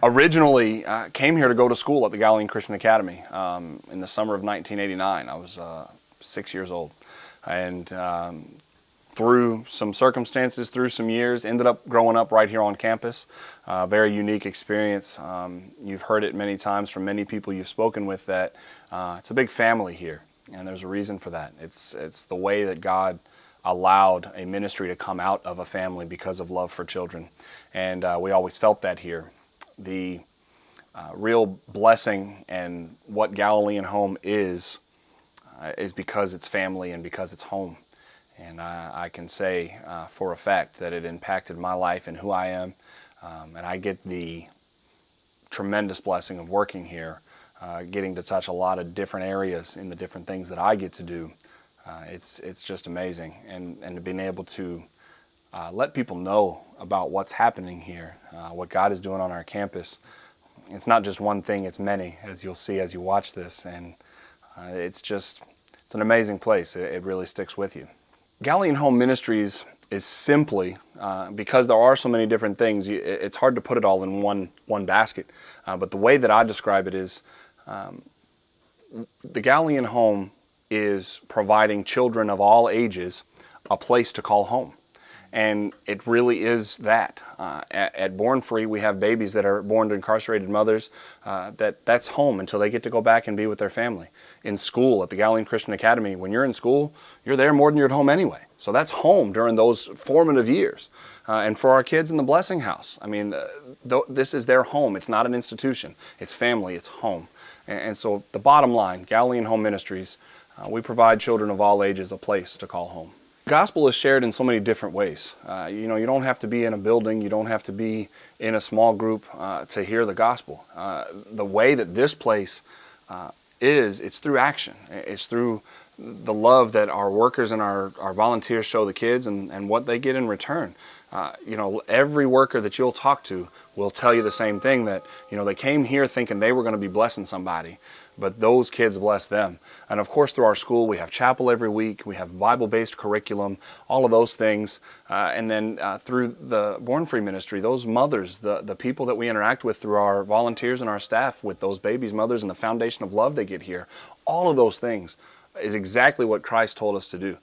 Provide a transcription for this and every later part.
Originally came here to go to school at the Galilean Christian Academy in the summer of 1989. I was 6 years old, and through some circumstances, through some years, ended up growing up right here on campus. Very unique experience. You've heard it many times from many people you've spoken with that it's a big family here, and there's a reason for that. It's the way that God allowed a ministry to come out of a family because of love for children, and we always felt that here. The real blessing and what Galilean Home is because it's family and because it's home. And I can say for a fact that it impacted my life and who I am. And I get the tremendous blessing of working here, getting to touch a lot of different areas in the different things that I get to do. It's just amazing. And being able to let people know about what's happening here, what God is doing on our campus. It's not just one thing, it's many, as you'll see as you watch this. And it's an amazing place. It really sticks with you. Galilean Home Ministries is simply, because there are so many different things, it's hard to put it all in one basket. But the way that I describe it is the Galilean Home is providing children of all ages a place to call home. And it really is that. At Born Free, we have babies that are born to incarcerated mothers. That's home until they get to go back and be with their family. In school, at the Galilean Christian Academy, when you're in school, you're there more than you're at home anyway. So that's home during those formative years. And for our kids in the Blessing House, I mean, this is their home. It's not an institution. It's family. It's home. And so the bottom line, Galilean Home Ministries, we provide children of all ages a place to call home. The gospel is shared in so many different ways. You don't have to be in a building, you don't have to be in a small group to hear the gospel. The way that this place it's through action. It's through the love that our workers and our volunteers show the kids and what they get in return. Every worker that you'll talk to will tell you the same thing, that they came here thinking they were going to be blessing somebody, but those kids bless them. And of course, through our school, we have chapel every week, we have Bible-based curriculum, all of those things. And then through the Born Free ministry, those mothers, the people that we interact with through our volunteers and our staff with those babies' mothers and the foundation of love they get here, all of those things is exactly what Christ told us to do,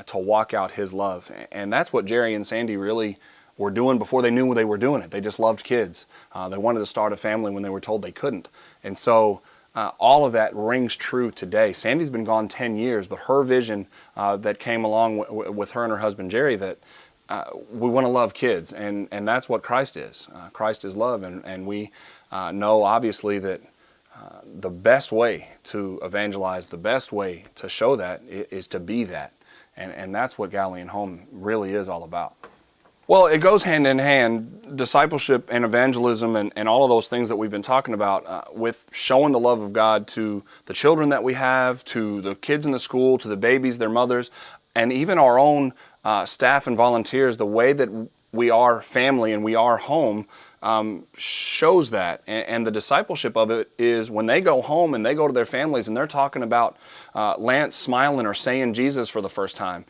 to walk out His love. And that's what Jerry and Sandy really were doing before they knew they were doing it. They just loved kids. They wanted to start a family when they were told they couldn't. And so all of that rings true today. Sandy's been gone 10 years, but her vision that came along with her and her husband Jerry, that we want to love kids, and that's what Christ is. Christ is love, and we know obviously that the best way to evangelize, the best way to show that is to be that. And that's what Galilean Home really is all about. Well, it goes hand in hand, discipleship and evangelism and all of those things that we've been talking about with showing the love of God to the children that we have, to the kids in the school, to the babies, their mothers, and even our own staff and volunteers. The way that we are family and we are home shows that. And the discipleship of it is when they go home and they go to their families and they're talking about Lance smiling or saying Jesus for the first time.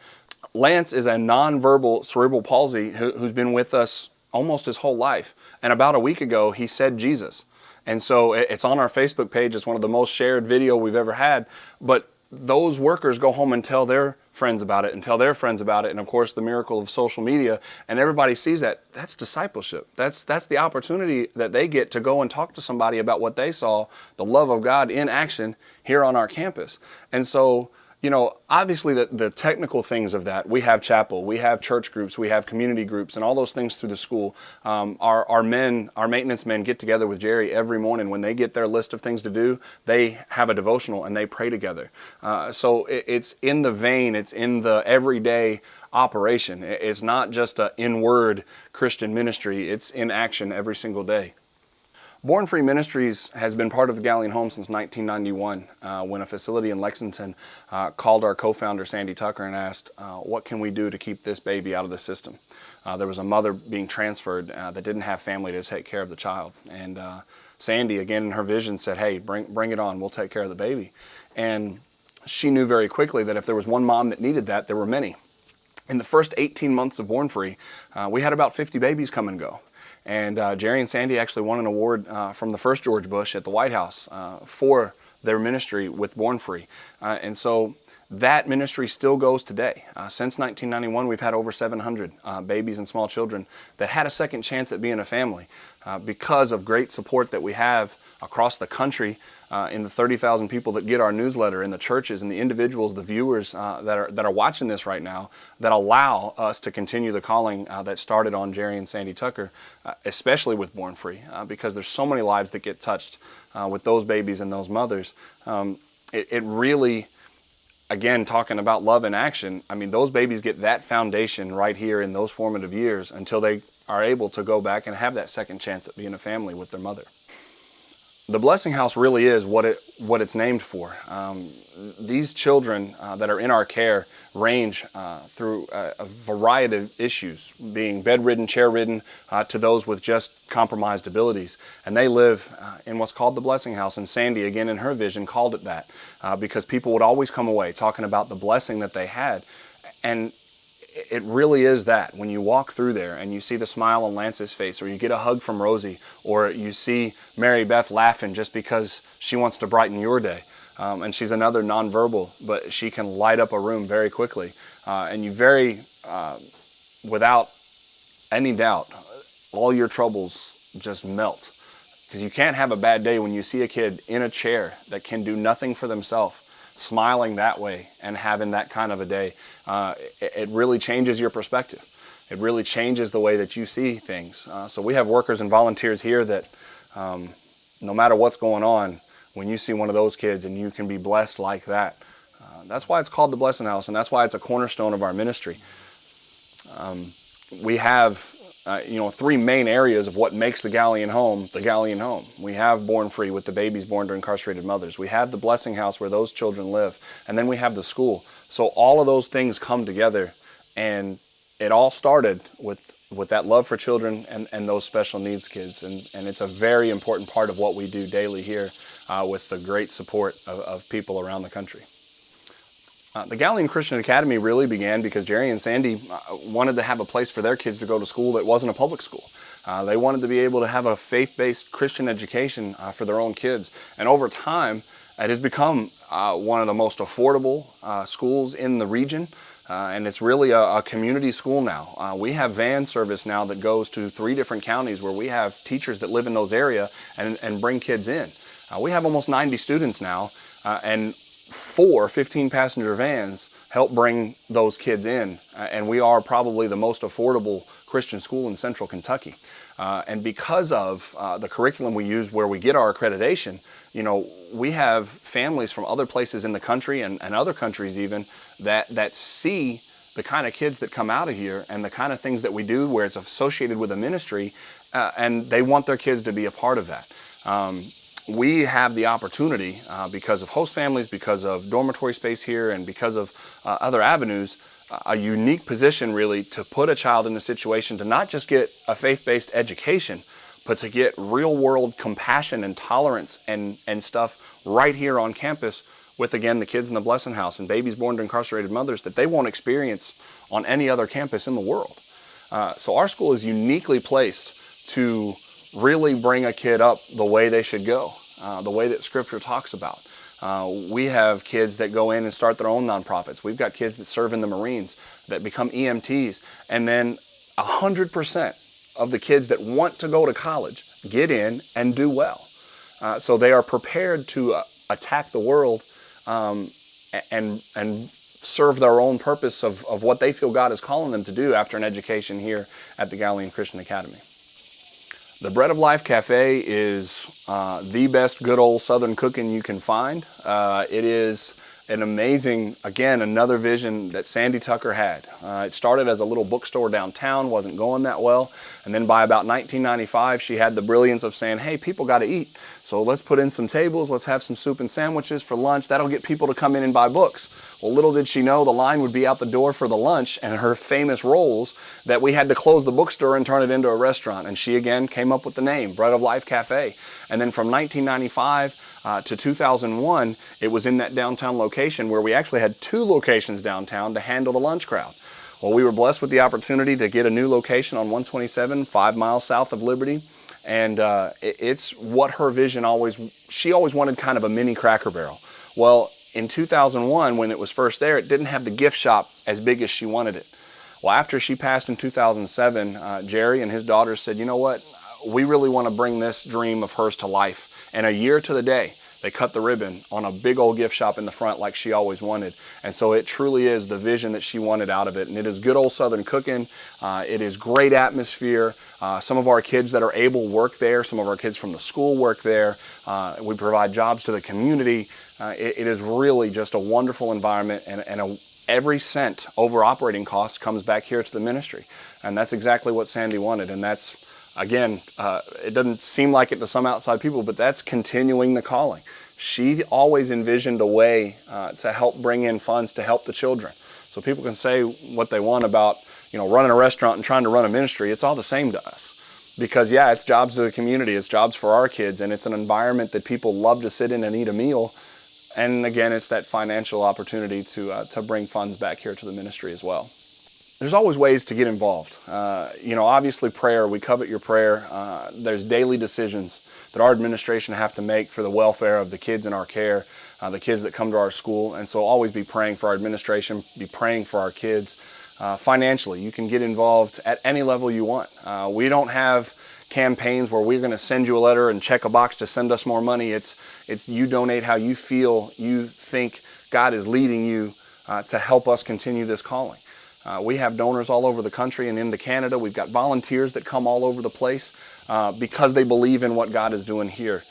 Lance is a nonverbal cerebral palsy who's been with us almost his whole life. And about a week ago, he said Jesus. And so it's on our Facebook page. It's one of the most shared video we've ever had. But those workers go home and tell their friends about it and tell their friends about it. And of course, the miracle of social media, and everybody sees that. That's discipleship. That's the opportunity that they get to go and talk to somebody about what they saw, the love of God in action here on our campus. And so, obviously the technical things of that, we have chapel, we have church groups, we have community groups, and all those things through the school. Our maintenance men get together with Jerry every morning. When they get their list of things to do, they have a devotional and they pray together. So it's in the vein, it's in the everyday operation. It's not just an in-word Christian ministry, it's in action every single day. Born Free Ministries has been part of the Galilean Home since 1991 when a facility in Lexington called our co-founder Sandy Tucker and asked, what can we do to keep this baby out of the system? There was a mother being transferred that didn't have family to take care of the child. And Sandy, again in her vision, said, hey, bring it on, we'll take care of the baby. And she knew very quickly that if there was one mom that needed that, there were many. In the first 18 months of Born Free, we had about 50 babies come and go. And Jerry and Sandy actually won an award from the first George Bush at the White House for their ministry with Born Free. And so that ministry still goes today. Since 1991, we've had over 700 babies and small children that had a second chance at being a family because of great support that we have across the country in the 30,000 people that get our newsletter, in the churches, and the individuals, the viewers that are watching this right now, that allow us to continue the calling that started on Jerry and Sandy Tucker, especially with Born Free, because there's so many lives that get touched with those babies and those mothers. It really, again, talking about love in action, I mean, those babies get that foundation right here in those formative years until they are able to go back and have that second chance at being a family with their mother. The Blessing House really is what it's named for. These children that are in our care range through a variety of issues, being bedridden, chair-ridden, to those with just compromised abilities. And they live in what's called the Blessing House. And Sandy, again, in her vision, called it that because people would always come away talking about the blessing that they had. And it really is that. When you walk through there and you see the smile on Lance's face, or you get a hug from Rosie, or you see Mary Beth laughing just because she wants to brighten your day. And she's another nonverbal, but she can light up a room very quickly. And you without any doubt, all your troubles just melt. Because you can't have a bad day when you see a kid in a chair that can do nothing for themselves, smiling that way and having that kind of a day. It really changes your perspective. It really changes the way that you see things. So we have workers and volunteers here that no matter what's going on, when you see one of those kids and you can be blessed like that, that's why it's called the Blessing House, and that's why it's a cornerstone of our ministry. We have three main areas of what makes the Galilean home the Galilean home. We have Born Free with the babies born to incarcerated mothers. We have the Blessing House where those children live. And then we have the school. So all of those things come together, and it all started with that love for children and those special needs kids. And it's a very important part of what we do daily here with the great support of people around the country. The Galilean Christian Academy really began because Jerry and Sandy wanted to have a place for their kids to go to school that wasn't a public school. They wanted to be able to have a faith-based Christian education for their own kids. And over time, it has become one of the most affordable schools in the region. And it's really a community school now. We have van service now that goes to 3 different counties where we have teachers that live in those areas and bring kids in. We have almost 90 students now, and 4 15-passenger vans help bring those kids in, and we are probably the most affordable Christian school in central Kentucky. And because of the curriculum we use where we get our accreditation, we have families from other places in the country and other countries even that see the kind of kids that come out of here and the kind of things that we do where it's associated with a ministry, and they want their kids to be a part of that. We have the opportunity, because of host families, because of dormitory space here, and because of other avenues, a unique position really to put a child in a situation to not just get a faith-based education, but to get real-world compassion and tolerance and stuff right here on campus with, again, the kids in the Blessing House and babies born to incarcerated mothers that they won't experience on any other campus in the world. So our school is uniquely placed to really bring a kid up the way they should go, the way that Scripture talks about. We have kids that go in and start their own nonprofits. We've got kids that serve in the Marines that become EMTs. And then 100% of the kids that want to go to college get in and do well. So they are prepared to attack the world and serve their own purpose of what they feel God is calling them to do after an education here at the Galilean Christian Academy. The Bread of Life Cafe is the best good old Southern cooking you can find. It is an amazing, again, another vision that Sandy Tucker had. It started as a little bookstore downtown, wasn't going that well. And then by about 1995, she had the brilliance of saying, hey, people got to eat. So let's put in some tables, let's have some soup and sandwiches for lunch. That'll get people to come in and buy books. Well, little did she know the line would be out the door for the lunch and her famous rolls that we had to close the bookstore and turn it into a restaurant. And she again came up with the name, Bread of Life Cafe. And then from 1995 to 2001, it was in that downtown location where we actually had 2 locations downtown to handle the lunch crowd. Well, we were blessed with the opportunity to get a new location on 127, 5 miles south of Liberty. And it's what her vision she always wanted kind of a mini Cracker Barrel. Well, in 2001, when it was first there, it didn't have the gift shop as big as she wanted it. Well, after she passed in 2007, Jerry and his daughters said, you know what, we really want to bring this dream of hers to life. And a year to the day, they cut the ribbon on a big old gift shop in the front like she always wanted. And so it truly is the vision that she wanted out of it. And it is good old Southern cooking. It is great atmosphere. Some of our kids that are able work there. Some of our kids from the school work there. We provide jobs to the community. It is really just a wonderful environment, and every cent over operating costs comes back here to the ministry. And that's exactly what Sandy wanted. And that's, again, it doesn't seem like it to some outside people, but that's continuing the calling. She always envisioned a way to help bring in funds to help the children. So people can say what they want about, running a restaurant and trying to run a ministry. It's all the same to us. Because, yeah, it's jobs to the community. It's jobs for our kids. And it's an environment that people love to sit in and eat a meal. And again, it's that financial opportunity to bring funds back here to the ministry as well. There's always ways to get involved. Obviously prayer, we covet your prayer. There's daily decisions that our administration have to make for the welfare of the kids in our care, the kids that come to our school. And so always be praying for our administration, be praying for our kids. Financially, you can get involved at any level you want. We don't have campaigns where we're going to send you a letter and check a box to send us more money. It's you donate how you feel, you think God is leading you to help us continue this calling. We have donors all over the country and into Canada. We've got volunteers that come all over the place because they believe in what God is doing here.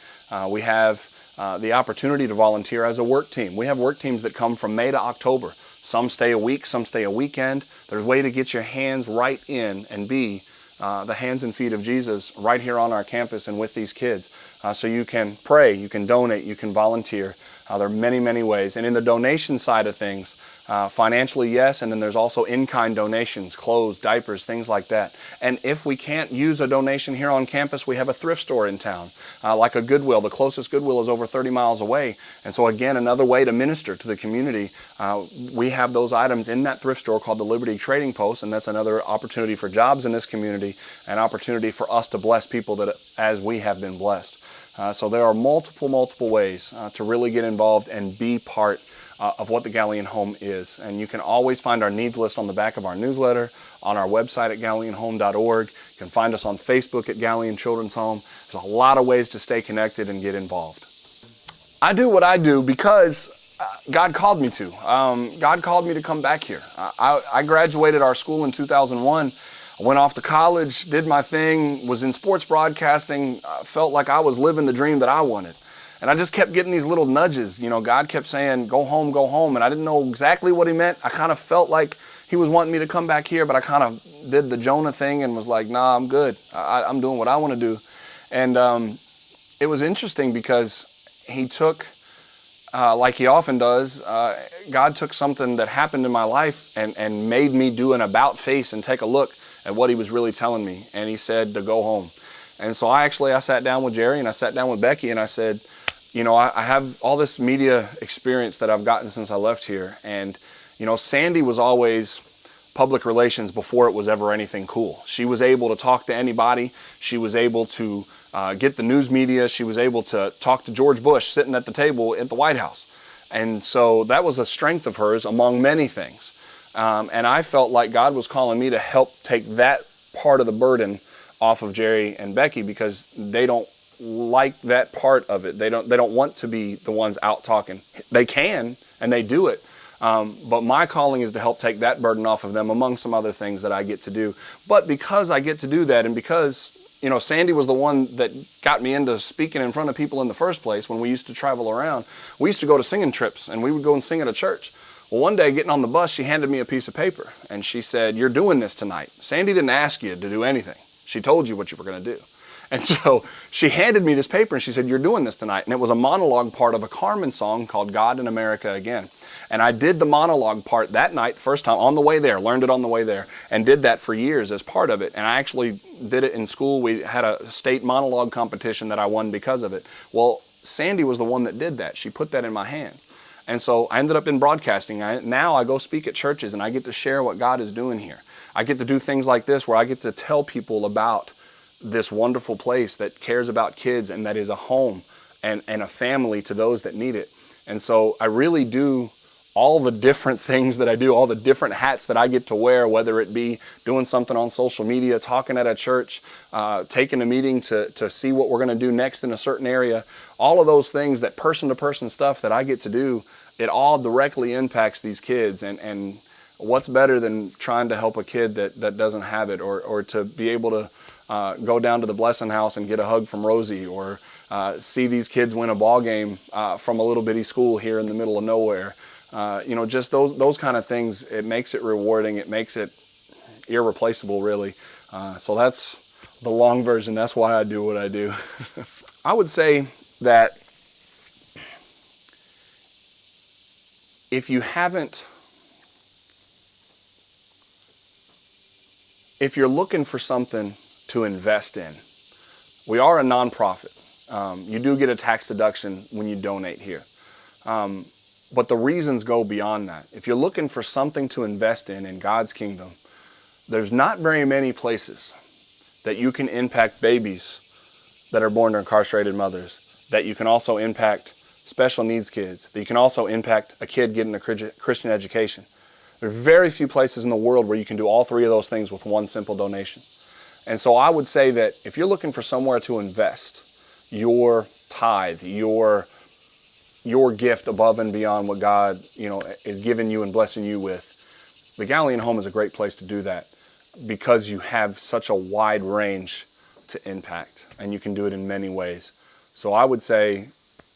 We have the opportunity to volunteer as a work team. We have work teams that come from May to October. Some stay a week, some stay a weekend. There's a way to get your hands right in and be the hands and feet of Jesus right here on our campus and with these kids. So you can pray, you can donate, you can volunteer. There are many, many ways. And in the donation side of things, financially, yes, and then there's also in-kind donations, clothes, diapers, things like that. And if we can't use a donation here on campus, we have a thrift store in town, like a Goodwill. The closest Goodwill is over 30 miles away. And so again, another way to minister to the community. We have those items in that thrift store called the Liberty Trading Post, and that's another opportunity for jobs in this community, an opportunity for us to bless people that as we have been blessed. So there are multiple ways to really get involved and be part of what the Galilean Home is. And you can always find our needs list on the back of our newsletter, on our website at GalileanHome.org. You can find us on Facebook at Galilean Children's Home. There's a lot of ways to stay connected and get involved. I do what I do because God called me to. God called me to come back here. I graduated our school in 2001. I went off to college, did my thing, was in sports broadcasting, felt like I was living the dream that I wanted. And I just kept getting these little nudges. God kept saying, go home. And I didn't know exactly what he meant. I kind of felt like he was wanting me to come back here, but I kind of did the Jonah thing and was like, nah, I'm good. I'm doing what I want to do. And it was interesting because he took, like he often does, God took something that happened in my life and made me do an about face and take a look at what he was really telling me. And he said to go home. And so I sat down with Jerry and I sat down with Becky and I said, I have all this media experience that I've gotten since I left here. And, Sandy was always public relations before it was ever anything cool. She was able to talk to anybody. She was able to get the news media. She was able to talk to George Bush sitting at the table at the White House. And so that was a strength of hers among many things. And I felt like God was calling me to help take that part of the burden off of Jerry and Becky because they don't like that part of it. They don't want to be the ones out talking. They can, and they do it. But my calling is to help take that burden off of them among some other things that I get to do. But because I get to do that and because, Sandy was the one that got me into speaking in front of people in the first place when we used to travel around. We used to go to singing trips and we would go and sing at a church. Well, one day getting on the bus, she handed me a piece of paper and she said, you're doing this tonight. Sandy didn't ask you to do anything. She told you what you were going to do. And so she handed me this paper and she said, you're doing this tonight. And it was a monologue part of a Carmen song called God in America Again. And I did the monologue part that night, first time on the way there, learned it on the way there, and did that for years as part of it. And I actually did it in school. We had a state monologue competition that I won because of it. Well, Sandy was the one that did that. She put that in my hands. And so I ended up in broadcasting. Now I go speak at churches and I get to share what God is doing here. I get to do things like this where I get to tell people about this wonderful place that cares about kids and that is a home and a family to those that need it. And so I really do all the different things that I do, all the different hats that I get to wear, whether it be doing something on social media, talking at a church, taking a meeting to see what we're going to do next in a certain area. All of those things, that person-to-person stuff that I get to do, it all directly impacts these kids. And what's better than trying to help a kid that doesn't have it, or to be able to go down to the Blessing House and get a hug from Rosie, or see these kids win a ball game from a little bitty school here in the middle of nowhere. Just those kind of things, it makes it rewarding. It makes it irreplaceable, really. So that's the long version. That's why I do what I do. I would say that if you're looking for something to invest in, we are a nonprofit. You do get a tax deduction when you donate here. But the reasons go beyond that. If you're looking for something to invest in God's kingdom, there's not very many places that you can impact babies that are born to incarcerated mothers, that you can also impact special needs kids, that you can also impact a kid getting a Christian education. There are very few places in the world where you can do all three of those things with one simple donation. And so I would say that if you're looking for somewhere to invest your tithe, your gift above and beyond what God, is giving you and blessing you with, the Galilean home is a great place to do that, because you have such a wide range to impact, and you can do it in many ways. So I would say,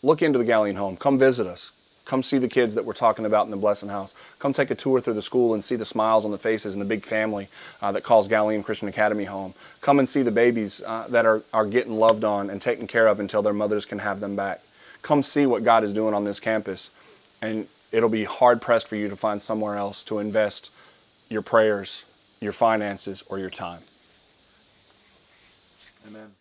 look into the Galilean home. Come visit us. Come see the kids that we're talking about in the Blessing House. Come take a tour through the school and see the smiles on the faces and the big family that calls Galilean Christian Academy home. Come and see the babies that are getting loved on and taken care of until their mothers can have them back. Come see what God is doing on this campus, and it'll be hard-pressed for you to find somewhere else to invest your prayers, your finances, or your time. Amen.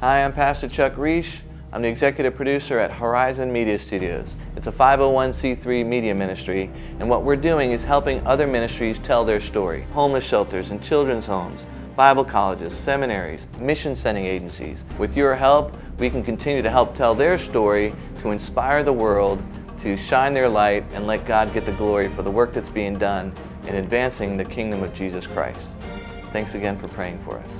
Hi, I'm Pastor Chuck Reish. I'm the executive producer at Horizon Media Studios. It's a 501c3 media ministry, and what we're doing is helping other ministries tell their story. Homeless shelters and children's homes, Bible colleges, seminaries, mission sending agencies. With your help, we can continue to help tell their story, to inspire the world, to shine their light, and let God get the glory for the work that's being done in advancing the kingdom of Jesus Christ. Thanks again for praying for us.